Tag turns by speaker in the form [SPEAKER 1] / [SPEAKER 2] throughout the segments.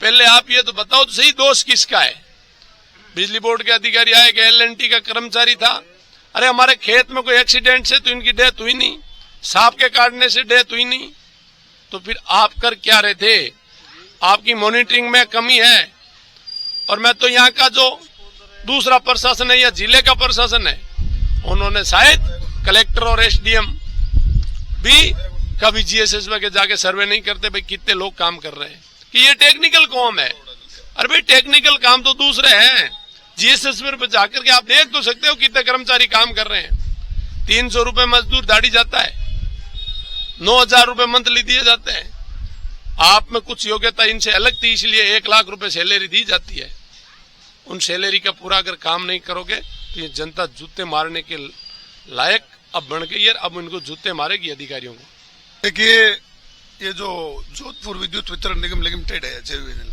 [SPEAKER 1] पहले आप ये तो बताओ तो सही, दोष किसका है? बिजली बोर्ड के अधिकारी आए कि एल&टी का कर्मचारी था? अरे हमारे खेत में कोई एक्सीडेंट से तो इनकी डेथ हुई नहीं, सांप के काटने से डेथ हुई नहीं, तो फिर आप कर क्या रहे थे? आपकी मॉनिटरिंग में कमी है। और मैं तो यहाँ का जो दूसरा प्रशासन है या जिले का प्रशासन है, उन्होंने शायद कलेक्टर और एसडीएम भी कभी जीएसएस के जाके सर्वे नहीं करते भाई कितने लोग काम कर रहे हैं, कि ये टेक्निकल काम है। अरे भाई टेक्निकल काम तो दूसरे हैं, जीएसएस पर जाकर के आप देख तो सकते हो कितने कर्मचारी काम कर रहे हैं। 300 रुपए मजदूर दाढ़ी जाता है, 9,000 रुपए मंथली दिए जाते हैं। आप में कुछ योग्यता इनसे अलग थी, इसलिए 1 लाख रुपए सैलरी दी जाती है। उन सैलरी का पूरा अगर काम नहीं करोगे तो ये जनता जूते मारने के लायक अब बन गई है। अब इनको जूते मारेगी अधिकारियों को।
[SPEAKER 2] देखिए, ये जो जोधपुर विद्युत वितरण निगम लिमिटेड है, जेवीएनएल,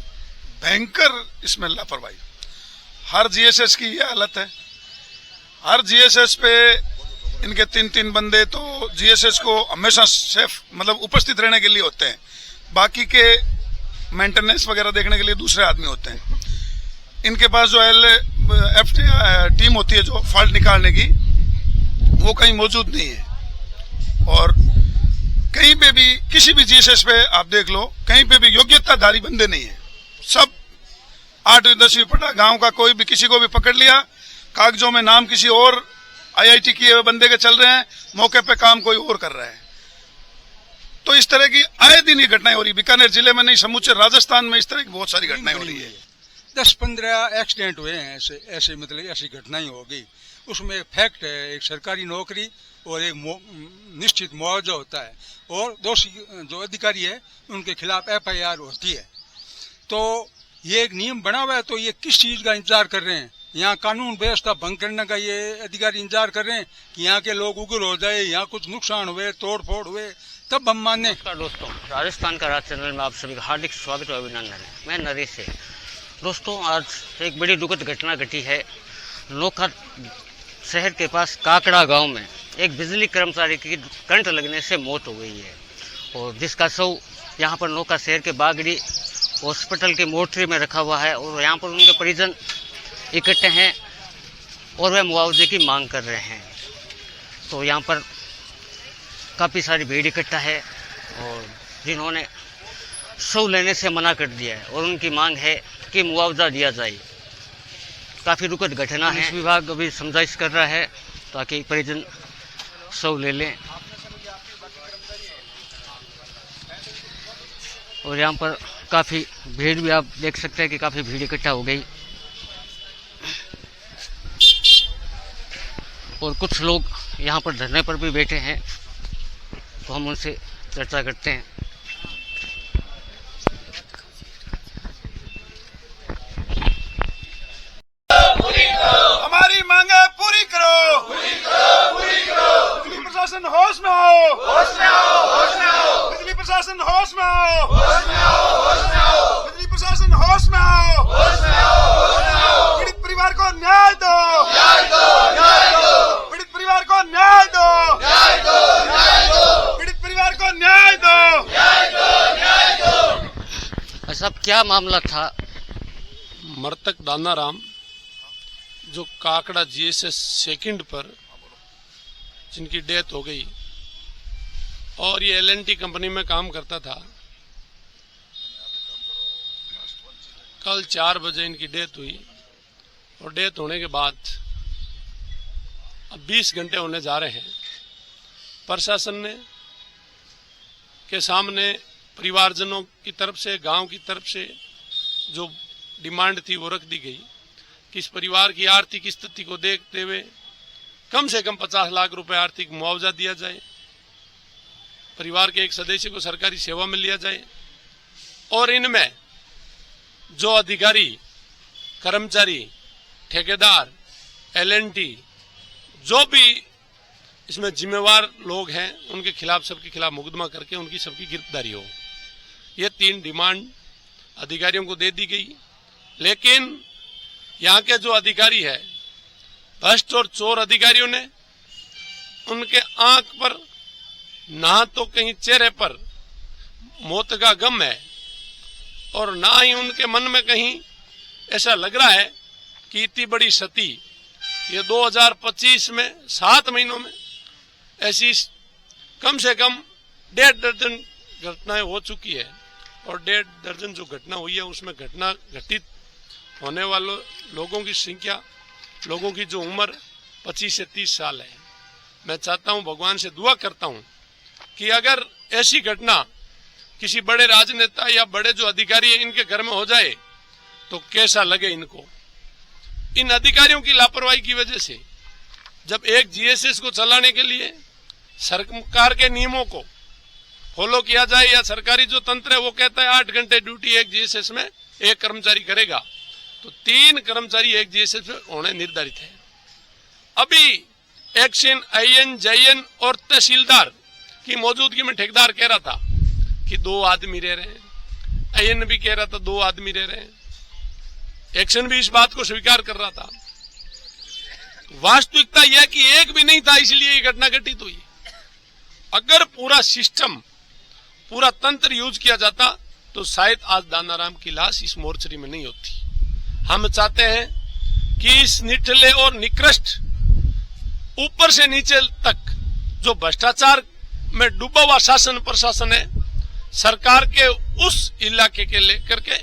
[SPEAKER 2] भयंकर इसमें लापरवाही। हर जीएसएस की ये हालत है। हर जीएसएस पे इनके 3-3 बंदे तो जीएसएस को हमेशा सेफ मतलब उपस्थित रहने के लिए होते हैं, बाकी के मेंटेनेंस वगैरह देखने के लिए दूसरे आदमी होते हैं। इनके पास जो एफ टीम होती है जो फॉल्ट निकालने की, वो कहीं मौजूद नहीं है। और कहीं पे भी किसी भी जीएसएस पे आप देख लो, कहीं पे भी योग्यताधारी बंदे नहीं है। सब 8वीं 10वीं पढ़ा, गांव का कोई भी किसी को भी पकड़ लिया, कागजों में नाम किसी और आईआईटी किए हुए बंदे के चल रहे हैं, मौके पे काम कोई और कर रहा है। तो इस तरह की आए दिन ये घटनाएं हो रही। बीकानेर जिले में नहीं, समूचे राजस्थान में इस तरह की बहुत सारी घटनाएं हो रही है।
[SPEAKER 3] 10-15 एक्सीडेंट हुए हैं, ऐसे मतलब ऐसी घटनाएं हो गई। उसमें एक फैक्ट है, एक सरकारी नौकरी और एक निश्चित मुआवजा होता है, और दोषी जो अधिकारी है उनके खिलाफ एफआईआर होती है। तो ये एक नियम बना हुआ है, तो ये किस चीज का इंतजार कर रहे हैं? यहाँ कानून व्यवस्था भंग करने का ये अधिकारी इंतजार कर रहे हैं कि यहाँ के लोग उग्र हो जाए, यहाँ कुछ नुकसान हुए, तोड़ फोड़ हुए, तब हम माने।
[SPEAKER 4] दोस्तों, राजस्थान का राज चैनल में आप सभी का हार्दिक स्वागत और अभिनंदन है। मैं नरेश है। दोस्तों, आज एक बड़ी दुखद घटना घटी है। नोखा शहर के पास काकड़ा गांव में एक बिजली कर्मचारी की करंट लगने से मौत हो गई है, और जिसका शव यहां पर नोखा शहर के बागड़ी हॉस्पिटल के मोर्चरी में रखा हुआ है, और यहां पर उनके परिजन इकट्ठे हैं और वे मुआवजे की मांग कर रहे हैं। तो यहां पर काफ़ी सारी भीड़ इकट्ठा है, और जिन्होंने शव लेने से मना कर दिया है, और उनकी मांग है कि मुआवजा दिया जाए। काफ़ी दुखद घटना है। विभाग अभी समझाइश कर रहा है ताकि परिजन शव ले लें। और यहाँ पर काफ़ी भीड़ भी आप देख सकते हैं कि काफ़ी भीड़ इकट्ठा हो गई, और कुछ लोग यहाँ पर धरने पर भी बैठे हैं, तो हम उनसे चर्चा करते हैं।
[SPEAKER 2] हमारी मांगे पूरी करो, पूरी करो, पूरी करो। बिजली प्रशासन होश में आओ, होश में आओ, होश में आओ। बिजली प्रशासन होश में आओ, होश में आओ, होश में आओ। बिजली प्रशासन होश में आओ, होश में आओ, होश में आओ। पीड़ित परिवार को न्याय दो, न्याय दो, न्याय दो। पीड़ित परिवार को न्याय दो, न्याय दो, न्याय दो। पीड़ित परिवार को न्याय दो, न्याय दो, न्याय दो।
[SPEAKER 4] ऐसा क्या मामला था?
[SPEAKER 1] मृतक दानाराम जो काकड़ा जीएसएस सेकंड पर जिनकी डेथ हो गई, और ये एल&टी कंपनी में काम करता था। कल 4 बजे इनकी डेथ हुई, और डेथ होने के बाद अब 20 घंटे होने जा रहे हैं। प्रशासन ने के सामने परिवारजनों की तरफ से, गांव की तरफ से जो डिमांड थी वो रख दी गई कि इस परिवार की आर्थिक स्थिति को देखते हुए कम से कम 50 लाख रुपए आर्थिक मुआवजा दिया जाए, परिवार के एक सदस्य को सरकारी सेवा में लिया जाए, और इनमें जो अधिकारी, कर्मचारी, ठेकेदार, एल&टी जो भी इसमें जिम्मेवार लोग हैं, उनके खिलाफ, सबके खिलाफ मुकदमा करके उनकी सबकी गिरफ्तारी हो। ये 3 डिमांड अधिकारियों को दे दी गई। लेकिन यहाँ के जो अधिकारी है, भ्रष्ट और चोर अधिकारियों ने, उनके आंख पर ना तो कहीं चेहरे पर मौत का गम है, और ना ही उनके मन में कहीं ऐसा लग रहा है कि इतनी बड़ी क्षति ये 2025 में 7 महीनों में ऐसी कम से कम 1.5 दर्जन घटनाएं हो चुकी है। और 1.5 दर्जन जो घटना हुई है उसमें घटना घटित होने वालों लोगों की संख्या, लोगों की जो उम्र 25 से 30 साल है। मैं चाहता हूं, भगवान से दुआ करता हूं कि अगर ऐसी घटना किसी बड़े राजनेता या बड़े जो अधिकारी है इनके घर में हो जाए तो कैसा लगे इनको। इन अधिकारियों की लापरवाही की वजह से जब एक जीएसएस को चलाने के लिए सरकार के नियमों को फॉलो किया जाए या सरकारी जो तंत्र है वो कहता है 8 घंटे ड्यूटी एक जीएसएस में एक कर्मचारी करेगा, तो 3 कर्मचारी एक जीएसएस में होने निर्धारित है। अभी एक्शन, आईएन, जेएन और तहसीलदार की मौजूदगी में ठेकेदार कह रहा था कि 2 आदमी रह रहे हैं, आईएन भी कह रहा था 2 आदमी रह रहे हैं, एक्शन भी इस बात को स्वीकार कर रहा था। वास्तविकता यह कि एक भी नहीं था, इसलिए ये घटना घटित हुई। अगर पूरा सिस्टम, पूरा तंत्र यूज किया जाता तो शायद आज दानाराम की लाश इस मोर्चरी में नहीं होती। हम चाहते हैं कि इस निठले और निकृष्ट ऊपर से नीचे तक जो भ्रष्टाचार में डूबा हुआ शासन प्रशासन है, सरकार के उस इलाके के लेकर के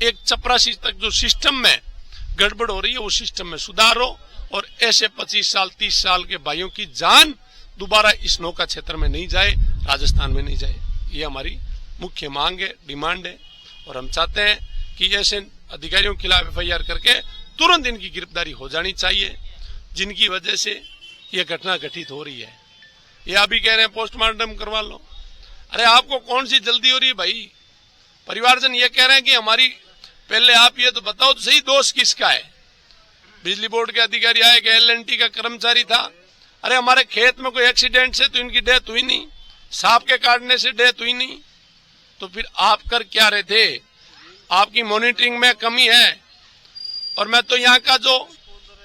[SPEAKER 1] एक चपरासी तक जो सिस्टम में गड़बड़ हो रही है वो सिस्टम में सुधार हो और ऐसे 25 साल 30 साल के भाइयों की जान दोबारा इस नौका क्षेत्र में नहीं जाए, राजस्थान में नहीं जाए। ये हमारी मुख्य मांग है, डिमांड है। और हम चाहते हैं कि ऐसे अधिकारियों के खिलाफ एफआईआर करके तुरंत इनकी गिरफ्तारी हो जानी चाहिए जिनकी वजह से ये घटना घटित हो रही है। ये अभी कह रहे हैं पोस्टमार्टम करवा लो। अरे आपको कौन सी जल्दी हो रही है भाई? परिवारजन ये कह रहे हैं कि हमारी, पहले आप ये तो बताओ तो सही दोष किसका है। बिजली बोर्ड के अधिकारी आए कि एल&टी का कर्मचारी था। अरे हमारे खेत में कोई एक्सीडेंट से तो इनकी डेथ हुई नहीं, सांप के काटने से डेथ हुई नहीं, तो फिर आप कर क्या रहे थे? आपकी मॉनिटरिंग में कमी है। और मैं तो यहाँ का जो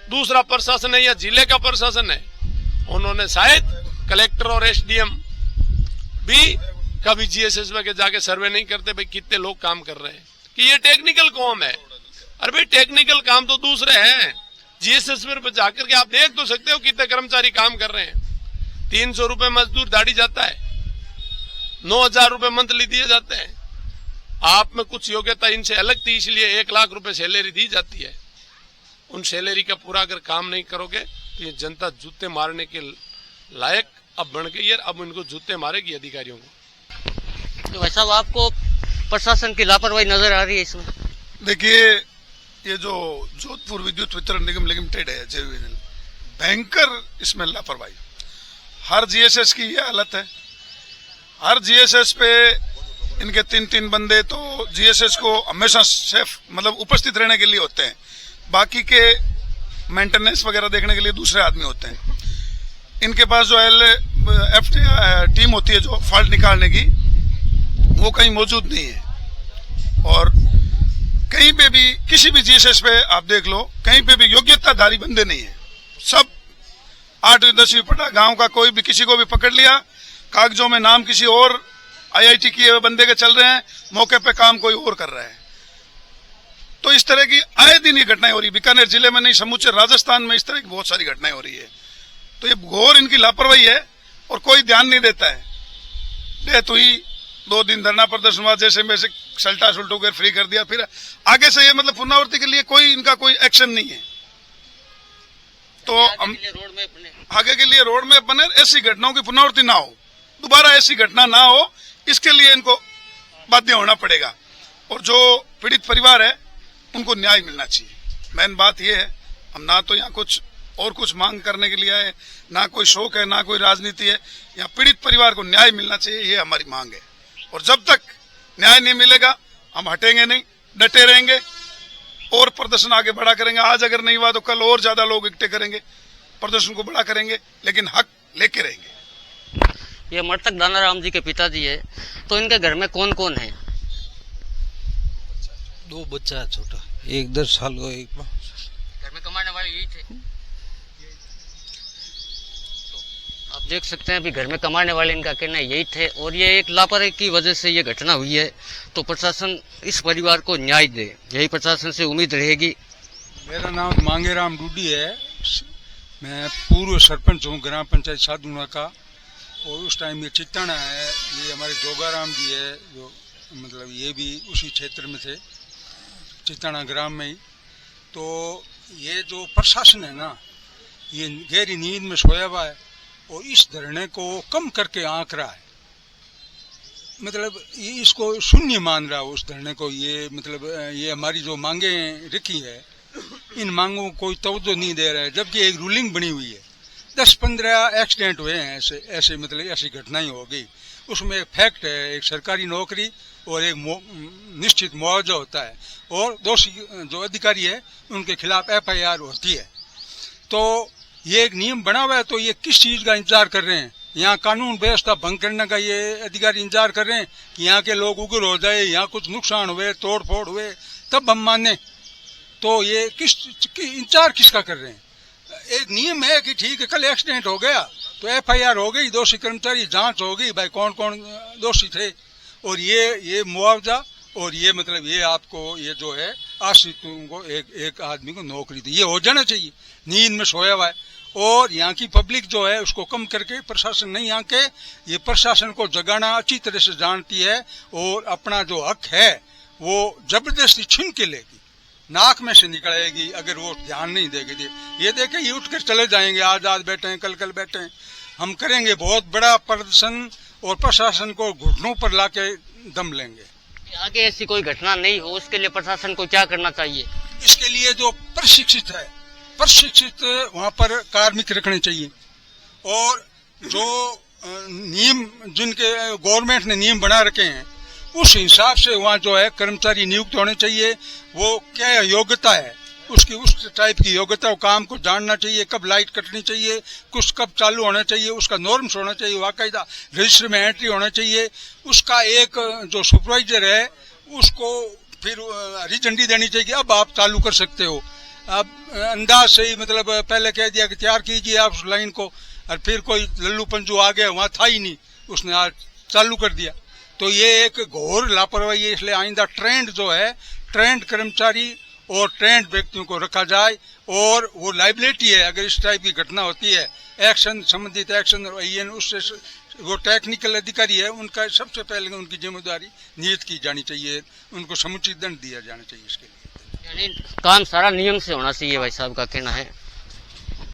[SPEAKER 1] दूसरा प्रशासन है या जिले का प्रशासन है, उन्होंने शायद कलेक्टर और एसडीएम भी कभी जीएसएस में जाके सर्वे नहीं करते भाई कितने लोग काम कर रहे हैं, कि ये टेक्निकल काम है। अरे भाई टेक्निकल काम तो दूसरे हैं, जीएसएस में जाकर के आप देख तो सकते हो कितने कर्मचारी काम कर रहे हैं। 300 रुपए मजदूर दाढ़ी जाता है, 9,000 रुपए मंथली दिए जाते हैं। आप में कुछ योग्यता इनसे अलग थी इसलिए 1 लाख रुपए सैलरी दी जाती है। उन सैलरी का पूरा अगर काम नहीं करोगे तो ये जनता जूते मारने के लायक अब बन गई है। अब इनको जूते मारेगी अधिकारियों को।
[SPEAKER 4] तो भाई साहब, आपको प्रशासन की लापरवाही नजर आ रही है इसमें?
[SPEAKER 2] देखिए, ये जो जोधपुर विद्युत वितरण निगम लिमिटेड है जेवीएनएल, भयंकर इसमें लापरवाही। हर जीएसएस की ये हालत है। हर जीएसएस पे इनके 3-3 बंदे तो जीएसएस को हमेशा सेफ मतलब उपस्थित रहने के लिए होते हैं, बाकी के मेंटेनेंस वगैरह देखने के लिए दूसरे आदमी होते हैं। इनके पास जो एफ टीम होती है जो फॉल्ट निकालने की, वो कहीं मौजूद नहीं है। और कहीं पे भी किसी भी जीएसएस पे आप देख लो, कहीं पे भी योग्यताधारी बंदे नहीं है। सब 8वीं 10वीं पढ़ा, गांव का कोई भी किसी को भी पकड़ लिया, कागजों में नाम किसी और आईआईटी किए हुए बंदे के चल रहे हैं, मौके पे काम कोई और कर रहा है। तो इस तरह की आए दिन ये घटनाएं हो रही। बीकानेर जिले में नहीं, समूचे राजस्थान में इस तरह की बहुत सारी घटनाएं हो रही है। तो ये घोर इनकी लापरवाही है और कोई ध्यान नहीं देता है। डेथ हुई, 2 दिन धरना प्रदर्शन हुआ, जैसे में से सल्टा सुल्टू कर फ्री कर दिया, फिर आगे से ये मतलब पुनरावृत्ति के लिए कोई इनका कोई एक्शन नहीं है। तो आगे के लिए रोड मैप बने, ऐसी घटनाओं की पुनरावृत्ति ना हो, दोबारा ऐसी घटना ना हो, इसके लिए इनको बाध्य होना पड़ेगा। और जो पीड़ित परिवार है उनको न्याय मिलना चाहिए। मेन बात यह है, हम ना तो यहाँ कुछ मांग करने के लिए आए, ना कोई शौक है, ना कोई राजनीति है। यहाँ पीड़ित परिवार को न्याय मिलना चाहिए, ये हमारी मांग है। और जब तक न्याय नहीं मिलेगा हम हटेंगे नहीं, डटे रहेंगे और प्रदर्शन आगे बढ़ा करेंगे। आज अगर नहीं हुआ तो कल और ज्यादा लोग इकट्ठे करेंगे, प्रदर्शन को बड़ा करेंगे, लेकिन हक लेके रहेंगे।
[SPEAKER 4] ये मृतक दानाराम जी के पिताजी है, तो इनके घर में कौन कौन है?
[SPEAKER 5] 2 बच्चा है छोटा, एक 10 साल का, एक
[SPEAKER 4] घर में कमाने वाले यही थे। तो आप देख सकते हैं अभी घर में कमाने वाले इनका कहना यही थे और ये एक लापरवाही की वजह से ये घटना हुई है। तो प्रशासन इस परिवार को न्याय दे, यही प्रशासन से उम्मीद रहेगी।
[SPEAKER 3] मेरा नाम मांगेराम डूडी है। मैं पूर्व सरपंच हूँ ग्राम पंचायत साधुना का। और उस टाइम ये चित्ताना है, ये हमारे जोगाराम जी है, जो मतलब ये भी उसी क्षेत्र में थे, चित्ताना ग्राम में ही। तो ये जो प्रशासन है ना, ये गहरी नींद में सोया हुआ है और इस धरने को कम करके आंक रहा है। मतलब ये इसको शून्य मान रहा है उस धरने को। ये मतलब ये हमारी जो मांगे रखी है, इन मांगों को कोई तवज्जो नहीं दे रहा है, जबकि एक रूलिंग बनी हुई है। 10-15 एक्सीडेंट हुए हैं ऐसे मतलब ऐसी घटनाएं हो गई। उसमें एक फैक्ट है, एक सरकारी नौकरी और एक निश्चित मुआवजा होता है और दोषी जो अधिकारी है उनके खिलाफ FIR होती है। तो ये एक नियम बना हुआ है, तो ये किस चीज का इंतजार कर रहे हैं? यहाँ कानून व्यवस्था भंग करने का ये अधिकारी इंतजार कर रहे हैं कि यहाँ के लोग उग्र हो जाए, यहाँ कुछ नुकसान हुए, तोड़ फोड़ हुए, तब हम माने। तो ये इंतजार किसका कर रहे हैं? एक नियम है कि ठीक है, कल एक्सीडेंट हो गया तो FIR हो गई, दोषी कर्मचारी जांच हो गई, भाई कौन कौन दोषी थे। और ये मुआवजा और ये मतलब ये आपको ये जो है आश्रितों को एक आदमी को नौकरी दी, ये हो जाना चाहिए। नींद में सोया हुआ है और यहाँ की पब्लिक जो है उसको कम करके प्रशासन नहीं आके, ये प्रशासन को जगाना अच्छी तरह से जानती है और अपना जो हक है वो जबरदस्ती छीन के लेगी, नाक में से निकलेगी अगर वो ध्यान नहीं देगी। ये देखे ये उठ कर चले जाएंगे, आज बैठे हैं, कल बैठे हैं। हम करेंगे बहुत बड़ा प्रदर्शन और प्रशासन को घुटनों पर लाके दम लेंगे।
[SPEAKER 4] आगे ऐसी कोई घटना नहीं हो उसके लिए प्रशासन को क्या करना चाहिए?
[SPEAKER 3] इसके लिए जो प्रशिक्षित वहाँ पर कार्मिक रखने चाहिए और जो नियम जिनके गवर्नमेंट ने नियम बना रखे हैं उस हिसाब से वहाँ जो है कर्मचारी नियुक्त होने चाहिए। वो क्या योग्यता है उसकी, उस टाइप की योग्यता, काम को जानना चाहिए, कब लाइट कटनी चाहिए, कुछ कब चालू होना चाहिए, उसका नॉर्म्स होना चाहिए, वाकायदा रजिस्टर में एंट्री होना चाहिए। उसका एक जो सुपरवाइजर है उसको फिर हरी झंडी देनी चाहिए, अब आप चालू कर सकते हो। अब अंदाज से ही मतलब पहले कह दिया कि तैयार कीजिए आप उस लाइन को, और फिर कोई लल्लू पंजू आ गया, वहाँ था ही नहीं, उसने आज चालू कर दिया। तो ये एक घोर लापरवाही है। इसलिए आइंदा ट्रेंड जो है, ट्रेंड कर्मचारी और ट्रेंड व्यक्तियों को रखा जाए और वो लाइबिलिटी है अगर इस टाइप की घटना होती है, एक्शन संबंधित एक्शन उससे वो टेक्निकल अधिकारी है उनका सबसे पहले उनकी जिम्मेदारी नियत की जानी चाहिए, उनको समुचित दंड दिया जाना चाहिए इसके लिए।
[SPEAKER 4] यानी काम सारा नियम से होना चाहिए, भाई साहब का कहना है।